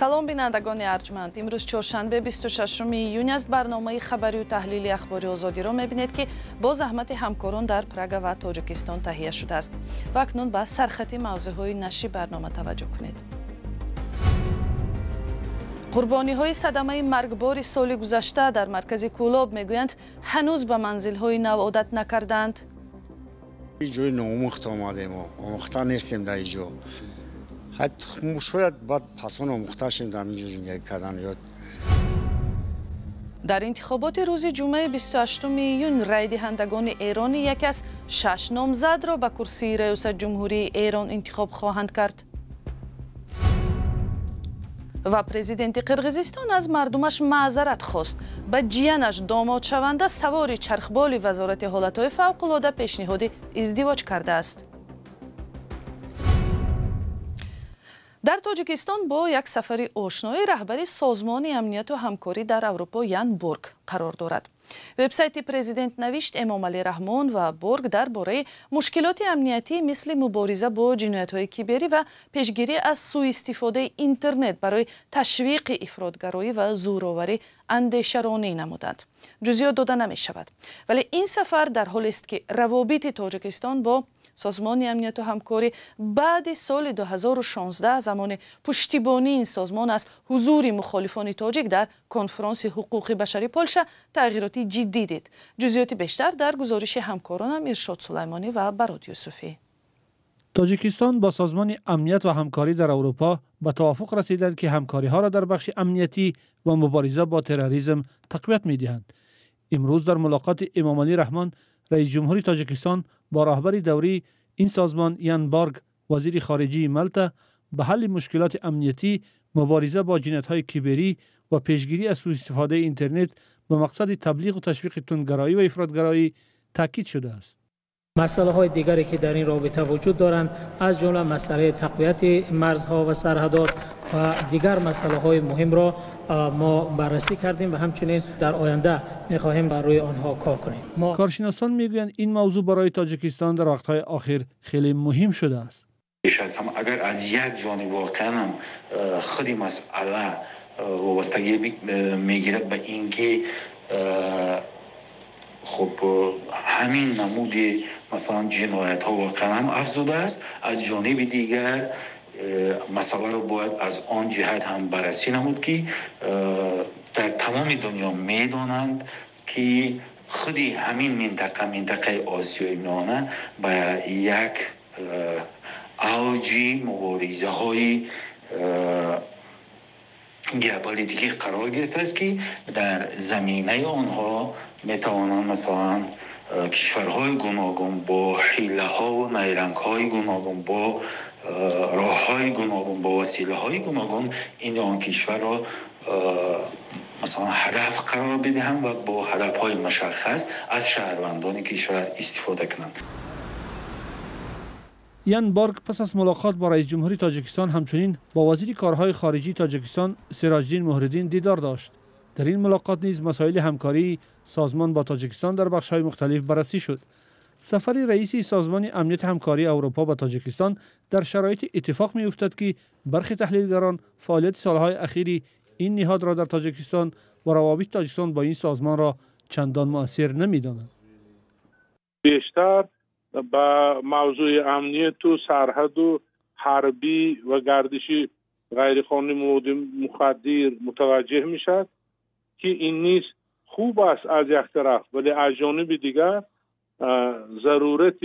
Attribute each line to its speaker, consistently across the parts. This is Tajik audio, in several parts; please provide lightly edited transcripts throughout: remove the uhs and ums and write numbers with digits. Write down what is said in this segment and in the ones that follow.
Speaker 1: салом бинандагони арҷманд. имрӯз чоршанбе 26 июни аст. барномаи хабарию таҳлили ахбори озодиро мебинед ки бо заҳмати ҳамкорон дар Прага ва Тоҷикистон таҳия шудааст. ва акнун ба сархати мавзӯъҳои нашри барнома таваҷҷӯҳ кунед. қурбониҳои садамаи маргбори соли гузашта дар маркази Кӯлоб мегӯянд ҳанӯз ба манзилҳои нав одат накарданд.
Speaker 2: ҷои ноомӯхта омадем, омӯхта нестем дар иҷо. шояд баъд пасон омӯхта шудем дар инҷо зиндагӣ кардан ёд.
Speaker 1: дар интихоботи рӯзи ҷумъаи 28 июн райдиҳандагони Эрони яке аз 6 номзадро ба курсии раёсатҷумҳурии Эрон интихоб хоҳанд кард. ва президенти Қирғизистон аз мардумаш маъзарат хост. ба ҷиянаш домодшаванда савори чархболи вазорати ҳолатҳои фавқулода пешниҳоди издивоҷ кардааст. дар Тоҷикистон бо як сафари ошноӣ раҳбари Созмони амнияту ҳамкорӣ дар Аврупо Ян Борг қарор дорад. вебсайти президент навишт Эмомалӣ Раҳмон ва Борг дар бораи мушкилоти амниятӣ мисли мубориза бо ҷиноятҳои киберӣ ва пешгирӣ аз сӯистифодаи интернет барои ташвиқи ифротгароӣ ва зӯроварӣ андешаронӣ намуданд. ҷузъиёт дода намешавад. вале ин сафар дар ҳолест ки равобити Тоҷикистон бо Созмони амнияту ҳамкорӣ баъди соли 2016 замони пуштибонии ин созмон аз ҳузури мухолифони тоҷик дар конфронси ҳуқуқи башари Полша тағйироти ҷиддӣ дид. ҷузъиёти бештар дар гузориши ҳамкоронам Иршод Сулаймонӣ ва Барод Юсуфӣ.
Speaker 3: Тоҷикистон бо Созмони амният ва ҳамкорӣ дар Аврупо ба тавофуқ расиданд ки ҳамкориҳоро дар бахши амниятӣ ва мубориза бо терроризм тақвият медиҳанд. имрӯз дар мулоқоти Эмомалӣ Раҳмон раис ҷумҳури Тоҷикистон бо раҳбари даврии ин созмон Ян Борг вазири хориҷии Малта ба ҳалли мушкилоти амниятӣ, мубориза бо ҷиноятҳои киберӣ ва пешгирӣ аз сӯистифодаи интернет ба мақсади таблиғу ташвиқи тундгароӣ ва ифротгароӣ таъкид шудааст.
Speaker 4: مسائل دیگری که در این رابطه وجود دارند از جمله مسئله تقویت مرزها و سرحدات و دیگر مسائل مهم را ما بررسی کردیم و همچنین در آینده می‌خواهیم بر روی آنها کار کنیم.
Speaker 3: کارشناسان میگویند این موضوع برای تاجیکستان در وقت‌های اخیر خیلی مهم شده است.
Speaker 5: بیش از هم اگر از یک جانب واقعا خود مسئله وابستگی میگیرد به اینکه خب همین نمود مثلا جنایت ها واقعا هم افزوده است، از جانب دیگر مسئله رو باید از آن جهت هم بررسی نمود که در تمام دنیا میدانند که خودی همین منطقه آسیای میانه به یک اوج مبارزه های گئوپلیتیکی قرار گرفته است که در زمینه آنها میتوانند مثلا کشورهای گوناگون با حیله ها و نیرنگ های گوناگون با راه های گوناگون با وسیله های گوناگون این آن کشور را مثلا هدف قرار بدهند و با هدف های مشخص از شهروندان کشور استفاده کنند.
Speaker 3: یان بورگ پس از ملاقات با رئیس جمهوری تاجیکستان همچنین با وزیر کارهای خارجی تاجیکستان سراجدین مهردین دیدار داشت. در این ملاقات نیز مسائل همکاری سازمان با تاجیکستان در بخش‌های مختلف بررسی شد. سفر رئیس سازمان امنیت همکاری اروپا به تاجیکستان در شرایط اتفاق می‌افتد که برخی تحلیلگران فعالیت سالهای اخیر این نهاد را در تاجیکستان و روابط تاجیکستان با این سازمان را چندان مؤثر نمی‌دانند.
Speaker 6: بیشتر با موضوع امنیت و سرحد و حربی و گردشی غیرقانونی مواد مخدر متوجه میشد که این نیست خوب است از یک طرف، ولی از جانب دیگر ضرورت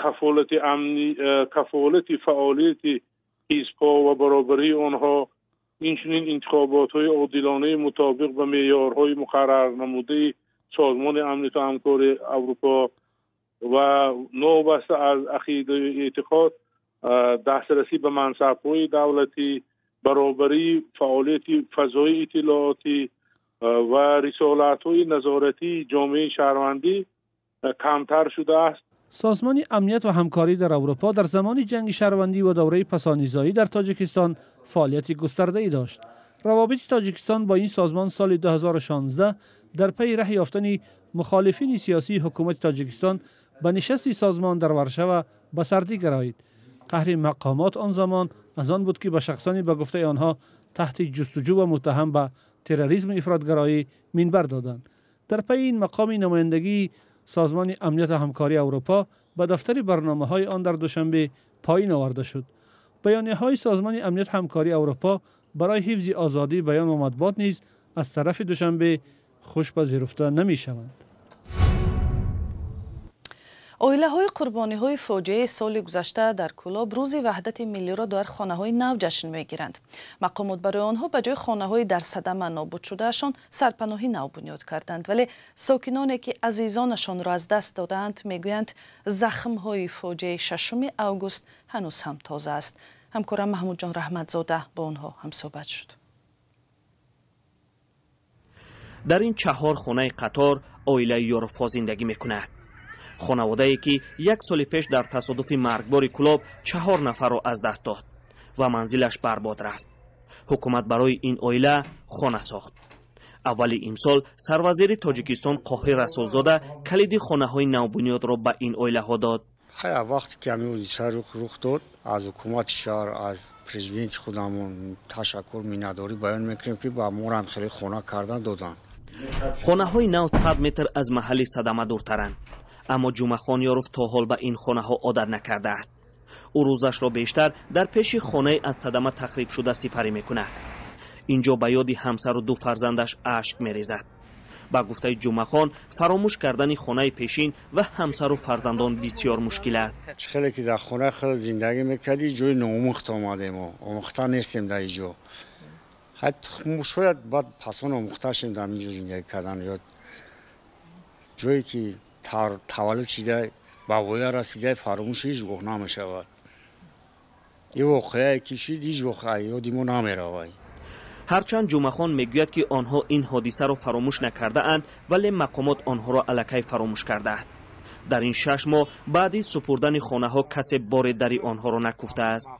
Speaker 6: کفالت امنی، کفالت فعالیت حزب‌ها و برابری آنها، اینچنین انتخابات‌های عادلانه مطابق به معیارهای مقرر نموده سازمان امنیت و همکاری اروپا و نوبسته از عقیده اعتقاد دسترسی به منصب‌های دولتی، برابری فعالیت فضای اطلاعاتی و رسالت‌های نظارتی جامعه شهروندی کمتر شده است.
Speaker 3: سازمان امنیت و همکاری در اروپا در زمان جنگ شهروندی و دوره پسانیزایی در تاجیکستان فعالیت گسترده‌ای داشت. روابط تاجیکستان با این سازمان سال 2016 در پی ره یافتن مخالفین سیاسی حکومت تاجیکستان به نشست سازمان در ورشو به سردی گرایید. قهر مقامات آن زمان از آن بود که به شخصانی به گفته آنها تحت جستجو و متهم به تروریسم افراطگرایی منبر دادند. در پی این مقام نمایندگی سازمان امنیت و همکاری اروپا به دفتر برنامه‌های آن در دوشنبه پایین آورده شد. بیانیه‌های سازمان امنیت و همکاری اروپا برای حفظ آزادی بیان و مطبوعات نیز از طرف دوشنبه خوش پذیرفته نمی‌شوند.
Speaker 1: اویله‌های قربانی‌های فاجعه سال گذشته در کلاب روز وحدت ملی را در خانه‌های نو جشن می‌گیرند. مقامات برای آنها به جای خانه‌های در صدمه نابود شدهشان سرپناهی نو بنیاد کردند، ولی ساکنانی که عزیزانشان را از دست دادند میگویند زخم‌های فاجعه 6 اوگوست هنوز هم تازه است. همکارم محمود جان رحمتزاده با آنها هم صحبت شد.
Speaker 7: در این 4 خانه قطار اویله یورفا زندگی می‌کند. خانواده‌ای که 1 سال پیش در تصادف مرگبار کلاب 4 نفر را از دست داد و منزلش برباد رفت. حکومت برای این اویله خانه ساخت. اولی امسال سروزیر تاجیکستان قاهر رسولزاده کلید خانه‌های نوبنیاد را به این اویله ها داد.
Speaker 2: وقتی که همین حادثه رخ داد از حکومت شهر از پرزیدنت خودمون تشکر می‌نداری بیان می‌کنیم که با ما هم خیلی خانه کردن دادن.
Speaker 7: خانه‌های نو 100 متر از محل صدمه دورترند. اما جمعخان یاروف تا حال به این خانه ها عادت نکرده است. او روزش را بیشتر در پیش خانه از صدمه تخریب شده سپری میکند. اینجا به یاد همسر و 2 فرزندش اشک میریزد. با گفته جمعخان فراموش کردن خانه پیشین و همسر و فرزندان بسیار مشکل است.
Speaker 2: خیلی که در خانه خیلی زندگی میکردی جای نامخت آمده ما آمخته نیستیم در اینجا. حتی شاید بعد پسان آمخته شیم در اینجا زندگی کردن یا جایی که تولد شده با ویا رسیده فراموش هیچ وقت نمیشود. این واقعه کشید هیچ وقت یادمون نمیرود.
Speaker 7: هرچند جمعخان میگوید که آنها این حادثه را فراموش نکرده اند ولی مقامات آنها را الکی فراموش کرده است. در این 6 ماه بعد سپردن خانه ها کسی بار دری آنها را نکفته است.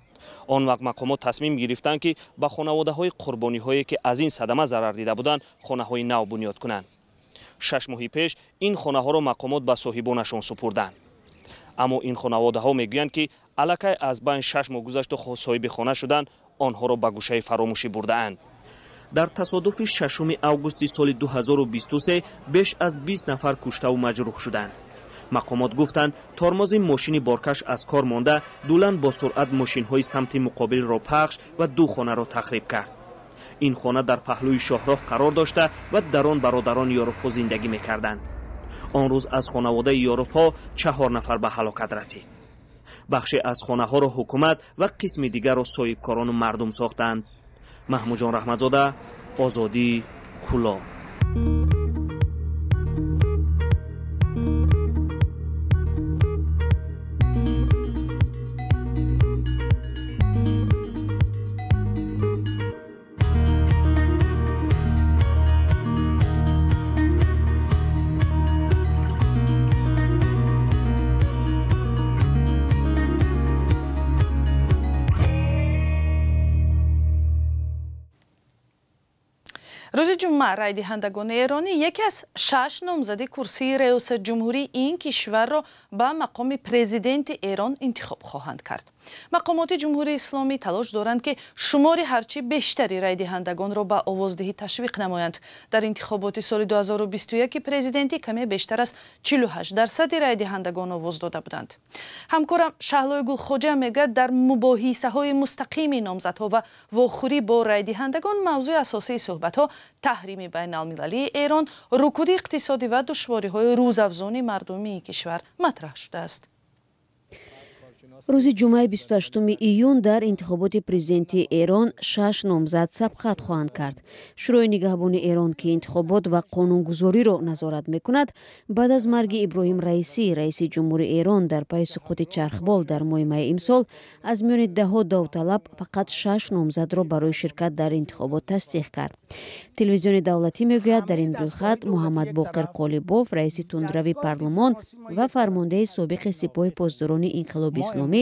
Speaker 7: آن وقت مقامات تصمیم گرفتند که به خانواده های قربانی هایی که از این صدمه ضرر دیده بودند خانه های نو بنیاد کنند. 6 ماه پیش این خانه ها را مقامات به صاحبانشان سپردند. اما این خانواده ها میگویند که الکی از بین 6 ماه گذشته صاحب خانه شدند آنها را به گوشه فراموشی برده اند. در تصادف 6 اوگوست سال 2023 بیش از 20 نفر کشته و مجروح شدند. مقامات گفتند ترمز ماشین بارکش از کار مانده دولن با سرعت ماشین های سمت مقابل را پخش و 2 خانه را تخریب کرد. این خانه در پهلوی شاهراه قرار داشته و در آن برادران یاروفا زندگی می‌کردند. آن روز از خانواده یاروفا 4 نفر به هلاکت رسید. بخشی از خانه‌ها را حکومت و قسم دیگر را صاحبکاران و مردم ساختند. محمود جان رحمتزاده، آزادی، کلاب.
Speaker 1: روز جمعه رای دهندگان ایرانی یکی از 6 نامزد کرسی ریاست جمهوری این کشور را به مقام پرزیدنت ایران انتخاب خواهند کرد. مقامات جمهوری اسلامی تلاش دارند که شمار هرچی بیشتری رای دهندگان را به آوازدهی تشویق نمایند. در انتخابات سال 2021 پرزیدنتی کمی بیشتر از 48% رای دهندگان آواز داده بودند. همکارم شهلای گلخواجه میگه در مباحثه های مستقیم نامزدها و واخوری با رای دهندگان موضوع اساسی صحبت ها تحریم بین المللی ایران، رکود اقتصادی و دشواری های روزافزون مردمی کشور مطرح شده است.
Speaker 8: روز جمعه 28 ایون در انتخابات پرزیدنتی ایران 6 نامزد سبقت خواهند کرد. شورای نگهبان ایران که انتخابات و قانونگذاری را نظارت میکند بعد از مرگ ابراهیم رئیسی رئیس جمهوری ایران در پی سقوط چرخبال در ماه می امسال از میان دهها داوطلب فقط 6 نامزد را برای شرکت در انتخابات تصدیق کرد. تلویزیون دولتی میگوید در این رویخط محمد باقر قالیباف رئیس تندروی پارلمان و فرمانده سابق سپاه پاسداران انقلاب اسلامی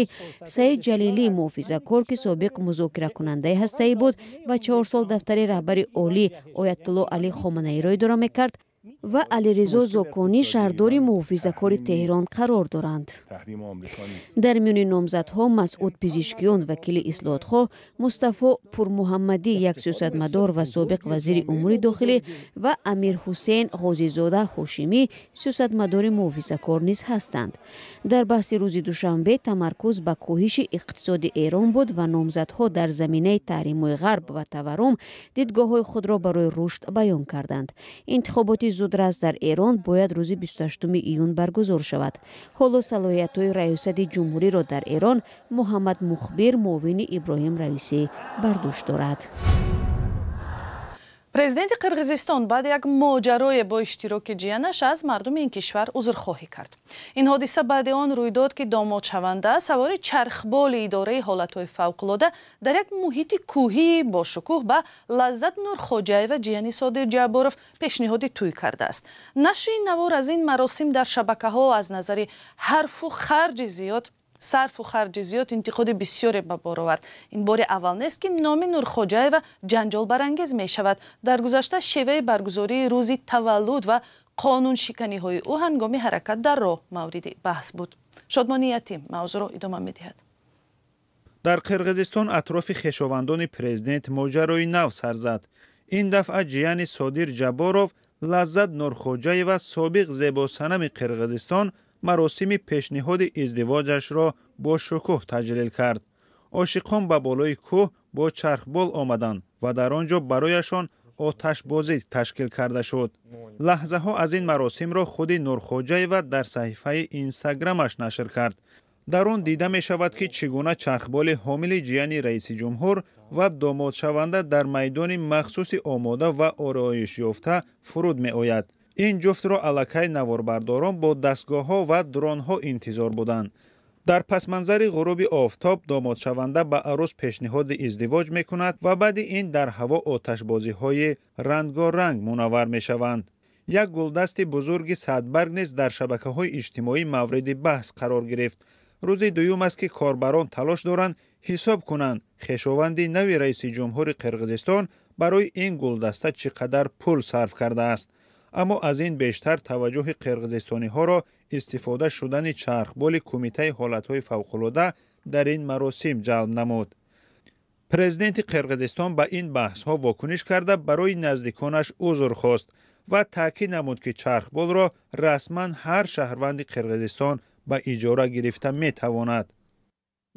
Speaker 8: سعید جلیلی محافظه‌کار که سابق مذاکره کننده هسته‌ای بود و 4 سال دفتر رهبر عالی آیت الله علی خامنه‌ای را اداره می‌کرد و علیرضا زاکانی شهردار محافظه‌کار تهران قرار دارند. در میان نامزدها مسعود پزشکیان وکیل اصلاحات‌خواه، مصطفی پورمحمدی یک سیاستمدار و سابق وزیر امور داخلی و امیر حسین غازیزاده هاشمی سیاستمدار محافظه‌کار نیز هستند. در بحث روز دوشنبه تمرکز به کاهش اقتصاد ایران بود و نامزدها در زمینه تحریم‌های غرب و تورم دیدگاه‌های خود را برای رشد بیان کردند. انتخابات زودرس در ایران باید روز 28 ایون برگزار شود. حالا صلاحیت‌های ریاست جمهوری را در ایران محمد مخبر معاون ابراهیم رئیسی بر دوش دارد.
Speaker 1: президент қирғизистон баъди як моҷарое бо иштироки ҷиянаш аз мардуми ин кишвар узрхоҳӣ кард. Ин ҳодиса баъди он рӯй дод, ки домодшаванда савори чархболи идораи ҳолатҳои фавқулода дар як муҳити кӯҳӣ бошукӯҳ ба Лаззат Нурхоҷаева ҷияни Содир Ҷаборов пешниҳоди тӯй кардааст. Нашри навор аз ин маросим дар шабакаҳо аз назари сарфу харҷи зиёд интиқоди бисёре ба бор овард. Ин бори аввал нест, ки номи Нурхоҷаева ҷанҷолбарангез мешавад. Дар гузашта шеваи баргузории рӯзи таваллуд ва қонуншиканиҳои ӯ ҳангоми ҳаракат дар роҳ мавриди баҳс буд. Шодмони Ятим мавзӯъро идома медиҳад.
Speaker 9: дар қирғизистон атрофи хешовандони президент моҷарои нав сар зад. ин дафъа ҷияни Содир Ҷаборов Лаззат Нурхоҷаева собиқ зебосанами Қирғизистон маросими пешниҳоди издивоҷашро бо шукӯҳ таҷлил кард. ошиқон ба болои кӯҳ бо чархбол омаданд ва дар он ҷо барояшон оташбозӣ ташкил карда шуд. лаҳзаҳо аз ин маросимро худи Нурхоҷаева дар саҳифаи инстаграмаш нашр кард. дар он дида мешавад, ки чӣ гуна чархболи ҳомили ҷияни раиси ҷумҳур ва домодшаванда дар майдони махсуси омода ва ороишёфта фуруд меояд. ин ҷуфтро аллакай наворбардорон бо дастгоҳҳо ва дронҳо интизор буданд. дар пасманзари ғуруби офтоб домодшаванда ба арӯс пешниҳоди издивоҷ мекунад ва баъди ин дар ҳаво оташбозиҳои рангоранг мунаввар мешаванд. як гулдасти бузурги садбарг низ дар шабакаҳои иҷтимоӣ мавриди баҳс қарор гирифт. рӯзи дуюм аст, ки корбарон талош доранд ҳисоб кунанд хешованди нави раиси ҷумҳури Қирғизистон барои ин гулдаста чӣ қадар пул сарф кардааст. аммо аз ин бештар таваҷҷӯҳи қирғизистониҳоро истифода шудани чархболи Кумитаи ҳолатҳои фавқулода дар ин маросим ҷалб намуд. президенти Қирғизистон ба ин баҳсҳо вокуниш карда барои наздиконаш узр хост ва таъкид намуд, ки чархболро расман ҳар шаҳрванди Қирғизистон ба иҷора гирифта метавонад.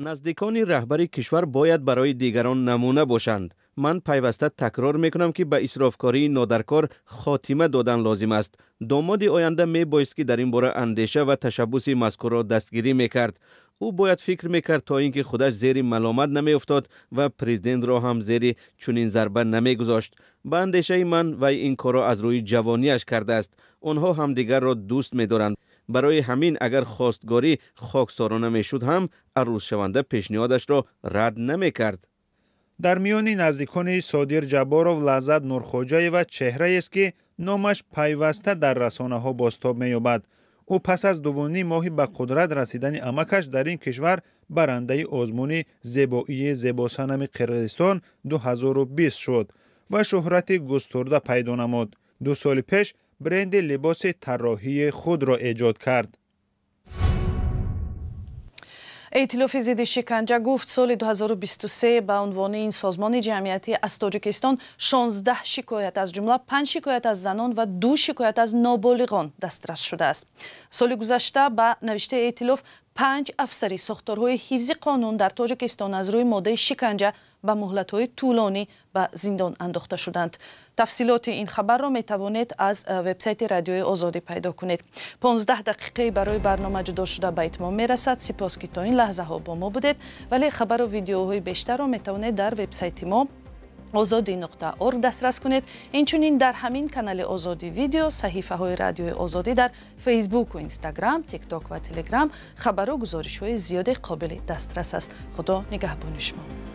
Speaker 10: наздикони раҳбари кишвар бояд барои дигарон намуна бошанд. ман пайваста такрор мекунам, ки ба исрофкории нодаркор хотима додан лозим аст. домоди оянда мебоист, ки дар ин бора андеша ва ташаббуси мазкурро дастгирӣ мекард. ӯ бояд фикр мекард, то ин ки худаш зери маломат намеуфтод ва президентро ҳам зери чунин зарба намегузошт. ба андешаи ман вай ин корро аз рӯи ҷавониаш кардааст. онҳо ҳамдигарро дӯст медоранд. барои ҳамин агар хостгорӣ хоксорона мешуд ҳам арӯзшаванда пешниҳодашро рад намекард.
Speaker 9: дар миёни наздикони Содир Ҷаборов Лаззат Нурхоҷаева чеҳраест, ки номаш пайваста дар расонаҳо бостоб меёбад. ӯ пас аз дуввумин моҳи ба қудрат расидани амакаш дар ин кишвар барандаи озмуни зебоии зебосанами Қирғизистон 2020 шуд ва шӯҳрати густурда пайдо намуд. 2 соли пеш бренди либоси тарроҳии худро эҷод кард.
Speaker 1: эътилофи зидди шиканҷа гуфт соли 2023 ба унвони ин созмони ҷамъиятӣ аз Тоҷикистон 16 шикоят аз ҷумла 5 шикоят аз занон ва 2 шикоят аз ноболиғон дастрас шудааст. соли гузашта ба навиштаи эътилоф 5 афсари сохторҳои ҳифзи қонун дар Тоҷикистон аз рӯи моддаи шиканҷа ба муҳлатҳои тӯлонӣ ба зиндон андохта шуданд. тафсилоти ин хабарро метавонед аз вебсайти радиои Озодӣ пайдо кунед. 15 дақиқаи барои барнома ҷудо шуда ба итмом мерасад. сипос, ки то ин лаҳзаҳо бо мо будед. вале хабару видеоҳои бештарро метавонед дар вебсайти мо озоди.орг дастрас кунед. инчунин дар ҳамин канали Озоди видео, саҳифаҳои радиои Озодӣ дар фейсбуку, инстаграм, тикток ва телеграм хабару гузоришҳои зиёде қобили дастрас аст. худо нигаҳбони шумо.